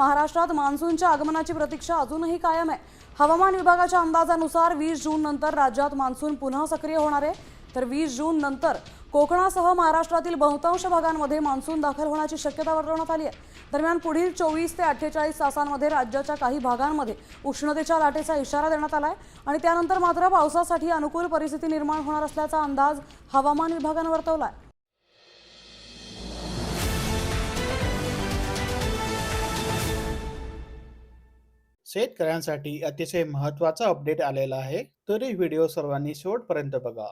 महाराष्ट्रात मान्सूनच्या आगमनाची प्रतीक्षा अजूनही कायम आहे। हवामान विभागाच्या अंदाजानुसार 20 जून नंतर राज्यात मान्सून पुन्हा सक्रिय होणार आहे। तर 20 जून नंतर कोकणासह महाराष्ट्रातील बहुतांश भागांमध्ये मान्सून दाखल होण्याची शक्यता वर्तवण्यात आली आहे। दरम्यान पुढील 24 ते 48 तासांमध्ये राज्याच्या काही भागांमध्ये उष्णतेच्या लाटेचा इशारा देण्यात आलाय आणि त्यानंतर मात्र पावसासाठी अनुकूल परिस्थिती निर्माण होणार असल्याचा अंदाज हवामान विभागाने वर्तवलाय। शेतकऱ्यांसाठी अतिशय महत्त्वाचा अपडेट आलेला आहे, तर ही व्हिडिओ सर्वांनी शेवटपर्यंत बघा।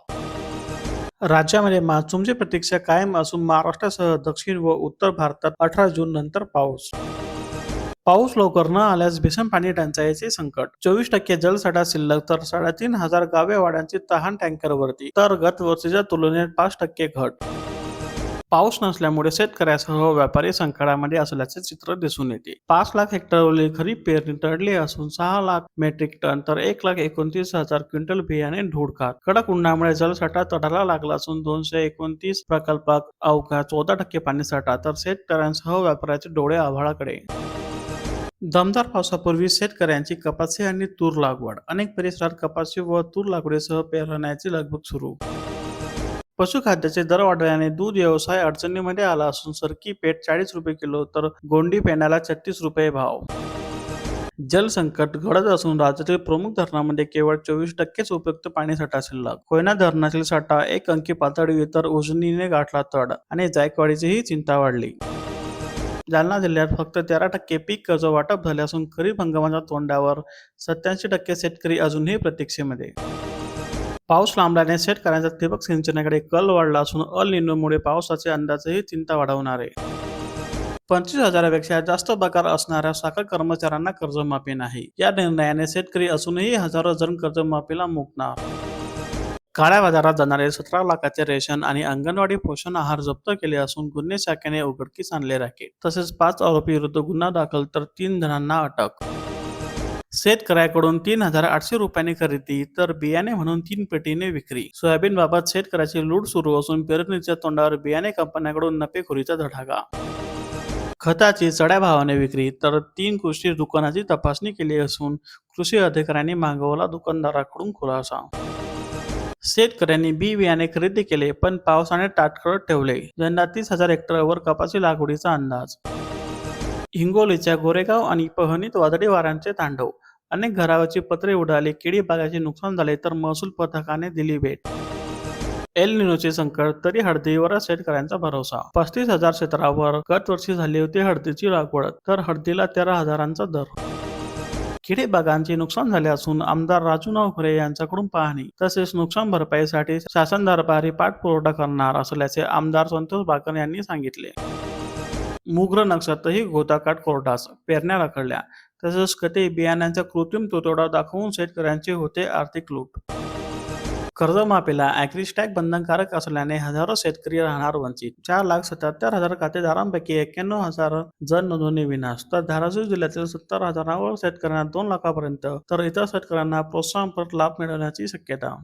राज्यामध्ये मान्सूनची प्रतीक्षा कायम असून महाराष्ट्रासह दक्षिण व उत्तर भारतात 18 जून नंतर पाऊस लवकर न आल्यास भीषण पाणी टंचाईचे संकट। 24% जलसाठा शिल्लक तर 3,500 गावे वाड्यांची तहान टँकरवरती, तर गत वर्षीच्या तुलनेत 5% घट। पाऊस नसल्यामुळे शेतकऱ्यासह व्यापारी संकटामध्ये असल्याचे चित्र दिसून येते। 5 लाख हेक्टरवरील खरीप पेरणी टळली असून 6 लाख मेट्रिक टन तर 1,29,000 क्विंटल बियाणे धूडखात। कडक उन्हामुळे जलसाठा तडाला लागला असून 229 प्रकल्पात अवघा 14% पाणीसाठा, तर शेतकऱ्यांसह व्यापाऱ्याचे डोळे आभाळाकडे। दमदार पावसापूर्वी शेतकऱ्यांची कपासी आणि तूर लागवड। अनेक परिसरात कपासी व तूर लागवडीसह पेरण्याची लगबग सुरू। पशुखाद्याचे दर वाढल्याने दूध व्यवसाय अडचणीमध्ये आला असून सरकी पेठ 40 रुपये किलो तर गोंडी पेंड्याला 36 रुपये भाव। जलसंकट घडत असून राज्यातील प्रमुख धरणांमध्ये केवळ 24%च उपयुक्त पाणीसाठा शिल्लक। कोयना धरणातील साठा 1 अंकी पातळीवर तर उजनीने गाठला तड आणि जायकवाडीचीही चिंता वाढली। जालना जिल्ह्यात फक्त 13% पीक कर्ज वाटप झाले असून खरीप हंगामाच्या तोंडावर 87% शेतकरी अजूनही प्रतीक्षेमध्ये। पाऊस लांबल्याने शेतकऱ्यांचा ठिबक सिंचनाकडे कल वाढला असून अल निनोमुळे पावसाचे अंदाजही चिंता वाढवणार आहे। 25,000पेक्षा जास्त पगार असणाऱ्या साखर कर्मचाऱ्यांना कर्जमाफी नाही। या निर्णयाने शेतकरी असूनही हजारो जण कर्जमाफीला मुकणार। काळ्या बाजारात जाणारे 17 लाखाचे रेशन आणि अंगणवाडी पोषण आहार जप्त केले असून गुन्हे शाखेने उघडकीस आणले रॅकेट। तसेच 5 आरोपी विरुद्ध गुन्हा दाखल तर 3 जणांना अटक। शेतकऱ्याकडून 3,800 रुपयांनी खरेदी तर बियाणे म्हणून 3 पेटीने विक्री। सोयाबीनबाबत शेतकऱ्याची लूट सुरू असून पेरणीच्या तोंडावर बियाणे कंपन्यांकडून नफेखोरीचा धडाका। खताची चढ्या भावाने विक्री तर 3 कृषी दुकानाची तपासणी केली असून कृषी अधिकाऱ्यांनी मागवला दुकानदाराकडून खुलासा। शेतकऱ्यांनी बी बियाणे खरेदी केले पण पावसाने ताटकळत ठेवले। यंदा 30,000 हेक्टरवर कपासी लागवडीचा अंदाज। हिंगोलीच्या गोरेगाव आणि पहणीत वादळी वाऱ्यांचे तांडव। अनेक घरावरची पत्रे उडाली, केळी बागाचे नुकसान झाले तर महसूल पथकाने दिली भेट। एल निनोचे संकट तरी हळदीवर शेतकऱ्यांचा भरोसा। 35,000 क्षेत्रावर गत वर्षी झाली होती हळदीची लागवड, तर हळदीला 13,000चा दर। केळी बागांचे नुकसान झाले असून आमदार राजू नवखरे यांच्याकडून पाहणी तसेच नुकसान भरपाईसाठी शासन दरबारी पाठपुरावा करणार असल्याचे आमदार संतोष बाकर यांनी सांगितले। मुग्र नक्षत्रातही गोदाकाठ कोरडास, पेरण्या रखडल्या तसेच खते बियाण्यांचा कृत्रिम तुटवडा दाखवून शेतकऱ्यांचे होते आर्थिक लूट। कर्जमाफीला ॲग्रिस्टॅग बंधनकारक असल्याने हजारो शेतकरी राहणार वंचित। 4,77,000 खातेदारांपैकी 91,000 जण नोंदणी विनाश, तर धाराशिव जिल्ह्यातील 70,000 शेतकऱ्यांना 2 लाखापर्यंत तर इतर शेतकऱ्यांना प्रोत्साहनपर लाभ मिळण्याची शक्यता।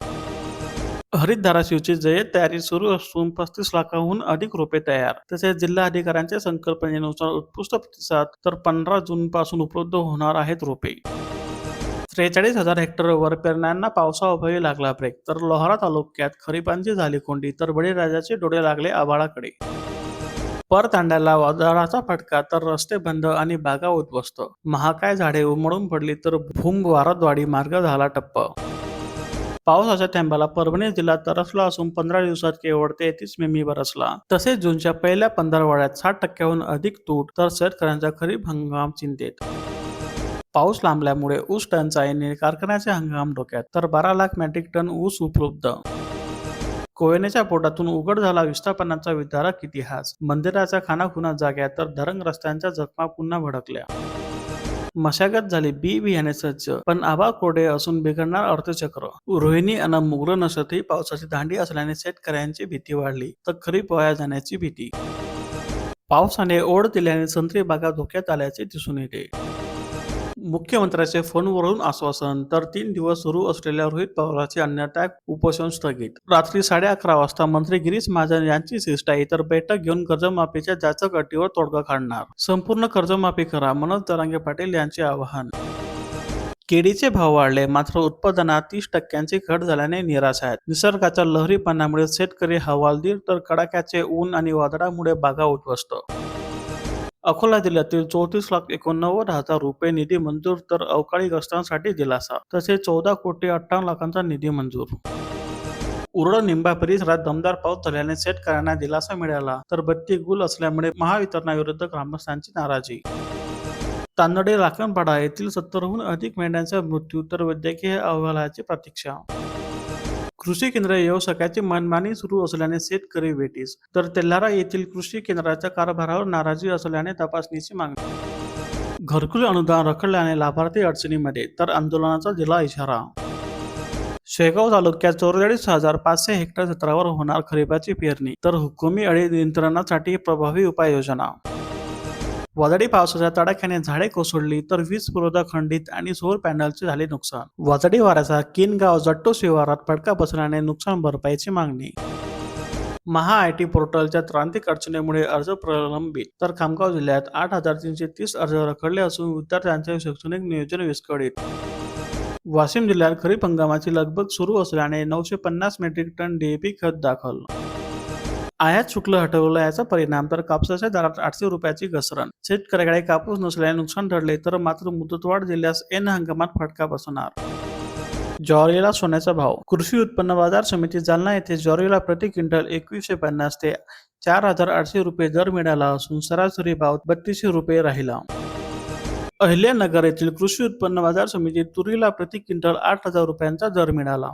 हरित धाराशिवची जय्यत तयारी सुरू असून 35 लाखाहून अधिक रोपे तयार। तसेच जिल्हाधिकाऱ्यांच्या संकल्पनेनुसार उत्कृष्ट प्रतिसाद तर 15 जून पासून उपलब्ध होणार आहेत रोपे। 43,000 हेक्टरवर पेरण्यांना पावसाअभावी लागला ब्रेक, तर लोहारा तालुक्यात खरीपांची झाली कोंडी तर बळीराजाचे डोळे लागले आभाळाकडे। परतांड्याला वादळाचा फटका तर रस्ते बंद आणि बागा उद्ध्वस्त। महाकाय झाडे उमळून पडली तर भूम-वारदवाडी मार्ग झाला ठप्प। पावसाच्या थेंबाला परभणी जिल्हा तरसला असून 15 दिवसात केवळ 33 मिमी बरसला। तसेच जूनच्या पहिल्या 15 60%हून अधिक तूट, तर शेतकऱ्यांचा खरीप हंगाम चिंतेत। पाऊस लांबल्यामुळे ऊस टंचाईने कारखान्याचे हंगाम डोक्यात, तर 12 लाख मेट्रिक टन ऊस उपलब्ध। कोयनेच्या पोटातून उघड झाला विस्थापनाचा विदारक इतिहास। मंदिराच्या खानाखुणा जाग्या तर धरण रस्त्यांच्या जखमा पुन्हा भडकल्या। मशागत झाली, बी बियाणे सज्ज, पण आभाळ कोरडे असून बिघडणार अर्थचक्र। रोहिणी अन मुग्र नक्षत्रातही पावसाची दांडी असल्याने शेतकऱ्यांची भीती वाढली, तर खरीप वाया जाण्याची भीती। पावसाने ओढ दिल्याने संत्री बागा धोक्यात आल्याचे दिसून येते। मुख्यमंत्र्यांचे फोनवरून आश्वासन, तर 3 दिवस सुरू असलेल्या रोहित पवारांचे अन्नत्याग उपोषण स्थगित. रात्री 11:30 वाजता मंत्री गिरीश महाजन यांची शिष्टाई तर बैठक घेऊन कर्जमाफीच्या जाचक अटीवर तोडगा काढणार. संपूर्ण कर्जमाफी करा, मनोज जरांगे पाटील यांचे आवाहन. केळीचे भाव वाढले, मात्र उत्पादनात 30% घट झाल्याने निराश आहेत. निसर्गाच्या लहरीपणामुळे शेतकरी हवालदिल, तर कडाक्याचे ऊन आणि वादळामुळे बागा उद्ध्वस्त. अकोला जिल्ह्यातील 34,89,000 रुपये निधी मंजूर, तर अवकाळीग्रस्तांसाठी दिलासा. तसेच 14,58,00,000 निधी मंजूर. उरळ निंबा परिसरात दमदार पाऊस झाल्याने शेतकऱ्यांना दिलासा मिळाला, तर बत्ती गुल असल्यामुळे महावितरणाविरुद्ध ग्रामस्थांची नाराजी. तांदडे राखणपाडा येथील 70हून अधिक मेंढ्यांचा मृत्यू, तर वैद्यकीय अहवालाची प्रतीक्षा. कृषी केंद्र व्यवसायाची मनमानी सुरू असल्याने शेतकरी वेठीस, तर तेल्हारा येथील कृषी केंद्राच्या कारभारावर नाराजी असल्याने तपासणीची मागणी. घरकुल अनुदान रखडल्याने लाभार्थी अडचणीमध्ये, तर आंदोलनाचा दिला इशारा. शेगाव तालुक्यात 44,500 हेक्टर क्षेत्रावर होणार खरीपाची पेरणी, तर हुकुमी अळी नियंत्रणासाठी प्रभावी उपाययोजना. वादळी पावसाच्या तडाख्याने झाडे कोसळली, तर वीज पुरवठा खंडित आणि सौर पॅनलचे झाले नुकसान. वादळी वाऱ्याचा किनगाव जट्टो शिवारात फटका बसल्याने नुकसान भरपाईची मागणी. महा-आय-टी पोर्टलच्या तांत्रिक अडचणीमुळे अर्ज प्रलंबित, तर खामगाव जिल्ह्यात 8,330 अर्ज रखडले असून विद्यार्थ्यांचे शैक्षणिक नियोजन विस्कळीत. वाशिम जिल्ह्यात खरीप हंगामाची लगबग सुरू असल्याने 950 मेट्रिक टन DAP खत दाखल. आयात शुल्क हटवलं याचा परिणाम, तर कापसाच्या दरात 800 रुपयाची घसरण. शेतकऱ्याकडे कापूस नसल्याने नुकसान टळले, तर मात्र मुदतवाढ दिल्यास ऐन हंगामात फटका बसणार. ज्वारीला सोन्याचा भाव. कृषी उत्पन्न बाजार समिती जालना येथे ज्वारीला प्रति क्विंटल 2150 ते 4,800 रुपये दर मिळाला असून सरासरी भाव 3200 रुपये राहिला. अहिल्यानगर येथील कृषी उत्पन्न बाजार समितीत तुरीला प्रति क्विंटल 8,000 रुपयांचा दर मिळाला.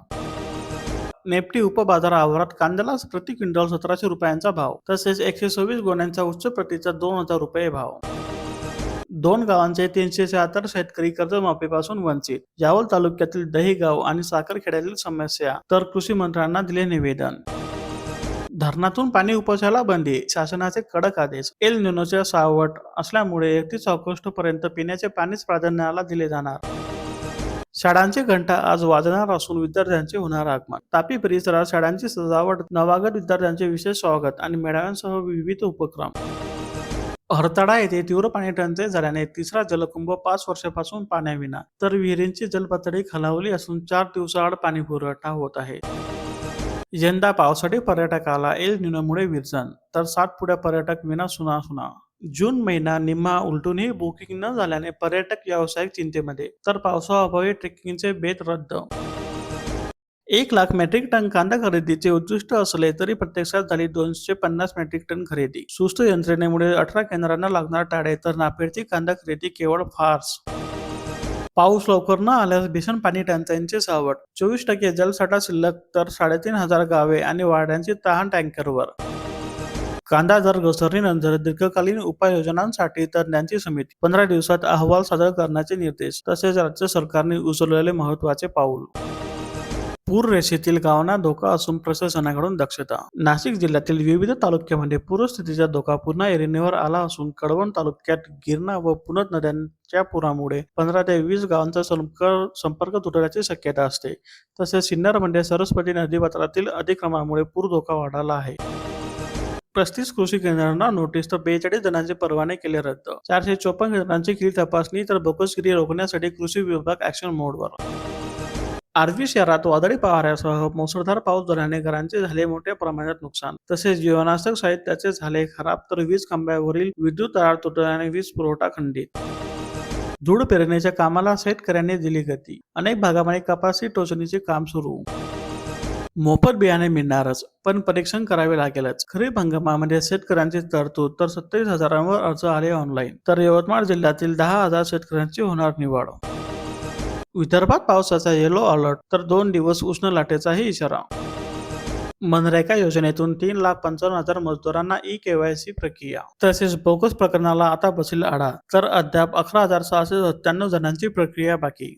नेप्टी उपबाजार आवारात कांद्याला प्रति क्विंटल 1,700 रुपयांचा भाव, तसेच 126 गोण्यांचा उच्च प्रतीचा 2,000 रुपये भाव. 2 गावांचे 376 शेतकरी कर्जमाफीपासून वंचित. यावल तालुक्यातील दहिगाव आणि साखरखेड्यातील समस्या, तर कृषी मंत्र्यांना दिले निवेदन. धरणातून पाणी उपसायला बंदी, शासनाचे कडक आदेश. एल निनोच्या सावट असल्यामुळे 31 ऑगस्ट पर्यंत पिण्याचे पाणीच प्राधान्याला दिले जाणार. शाळांचे घंटा आज वाजणार असून विद्यार्थ्यांचे होणार आगमन. तापी परिसरात शाळांची सजावट, नवागत विद्यार्थ्यांचे विशेष स्वागत आणि मेळाव्यांसह विविध उपक्रम. हरताडा येथे तीव्र पाणी टंचाई झाल्याने तिसरा जलकुंभ 5 वर्षापासून पाण्याविना, तर विहिरींची जलपातळी खालावली असून 4 दिवसाआड पाणी पुरवठा होत आहे. यंदा पावसाळी पर्यटकाला एल निनोमुळे विरजन, तर 60 पुढ्या पर्यटक विना सुना. जून महिना निम्मा उलटूनही बुकिंग न झाल्याने पर्यटक व्यावसायिक चिंतेमध्ये, तर पावसाअभावी ट्रेकिंगचे बेत रद्द. 1,00,000 मेट्रिक टन कांदा खरेदीचे उद्दिष्ट असले तरी प्रत्यक्षात झाली 250 मेट्रिक टन खरेदी. सुस्त यंत्रणेमुळे 18 केंद्रांना लागणार टाळे, तर नाफेडची कांदा खरेदी केवळ फार्स. पाऊस लवकर न आल्यास भीषण पाणी टंचाईचे सावट. 24% जलसाठा शिल्लक, तर 3,500 गावे आणि वाड्यांची तहान टँकरवर. कांदा दर घसरणीनंतर दीर्घकालीन उपाययोजनांसाठी तज्ज्ञांची समिती. 15 दिवसात अहवाल सादर करण्याचे निर्देश. तसेच राज्य सरकारने उचललेले महत्त्वाचे पाऊल. पूर रेषेतील गावांना धोका असून प्रशासनाकडून दक्षता. नाशिक जिल्ह्यातील विविध तालुक्यांमध्ये पूरस्थितीचा धोका पुन्हा ऐरणीवर आला असून कळवण तालुक्यात गिरणा व पुनद नद्यांच्या पुरामुळे 15 ते 20 गावांचा संपर्क तुटण्याची शक्यता असते. तसेच सिन्नरमध्ये सरस्वती नदीपात्रातील अतिक्रमणामुळे पूर धोका वाढला आहे. 35 कृषी केंद्रांना नोटीस, तर 42 जणांचे परवाने केले रद्द. 454 केंद्रांची केली तपासणी, तर बोगसगिरी रोखण्यासाठी कृषी विभाग ॲक्शन मोडवर. आर्वी शहरात वादळी वाऱ्यासह मुसळधार पाऊस झाल्याने घरांचे झाले मोठ्या प्रमाणात नुकसान. तसेच जीवनावश्यक साहित्याचे झाले खराब, तर वीज खांबावरील विद्युत तार तुटल्याने वीज पुरवठा खंडित. धूळ पेरणीच्या कामाला शेतकऱ्यांनी दिली गती. अनेक भागामध्ये कपासी टोचणीचे काम सुरू. मोफत बियाणे मिळणारच, पण परीक्षण करावे लागेलच. खरीप हंगामामध्ये शेतकऱ्यांची तरतूद, तर 27,000वर अर्ज आले ऑनलाईन. तर यवतमाळ जिल्ह्यातील 10,000 शेतकऱ्यांची होणार निवड. विदर्भात पावसाचा येलो अलर्ट, तर 2 दिवस उष्ण लाटेचाही इशारा. मनरेगा योजनेतून 3,55,000 मजदूरांना ई-KYC प्रक्रिया. तसेच बोगस प्रकरणाला आता बसेल आळा, तर अद्याप 11,697 जणांची प्रक्रिया बाकी.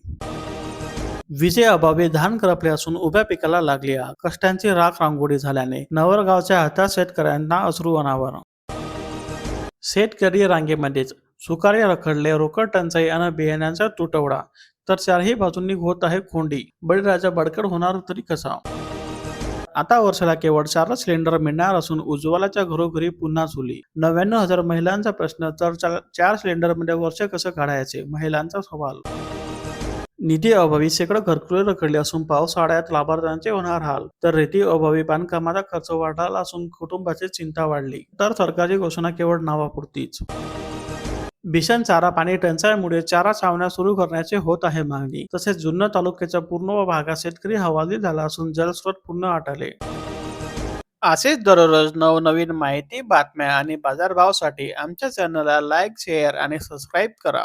विजेअभावी धान करपले असून उभ्या पिकाला लागली आग. कष्टांची राख रांगोळी झाल्याने नवरगावच्या हताश शेतकऱ्यांना अश्रू अनावर. शेतकरी रांगेमध्येच सुकार्य रखडले, रोकड टंचाई आणि बियाण्यांचा तुटवडा. तर चारही बाजूंनी होत आहे कोंडी. बळीराजा बळकट होणार तरी कसा? आता वर्षाला केवळ 4 सिलेंडर मिळणार असून उज्ज्वलाच्या घरोघरी पुन्हा चुली. 99,000 महिलांचा प्रश्न तर 4 सिलेंडरमध्ये वर्ष कसं काढायचे? महिलांचा सवाल. निधी अभावी शेकडो घरकुले रखडली असून पावसाळ्यात लाभार्थ्यांचे होणार हाल. तर रेती अभावी बांधकामाचा खर्च वाढला असून कुटुंबाची चिंता वाढली. तर सरकारची घोषणा केवळ नावापुरतीच. भीषण चारा पाणी टंचाईमुळे चारा छावण्या सुरू करण्याची होत आहे मागणी. तसेच जुन्नर तालुक्याच्या पूर्ण भागात शेतकरी हवालदिल झाला असून जलस्रोत पूर्ण आटले. असेच दररोज नवनवीन माहिती, बातम्या आणि बाजारभावासाठी आमच्या चॅनलला लाईक, शेअर आणि सबस्क्राईब करा.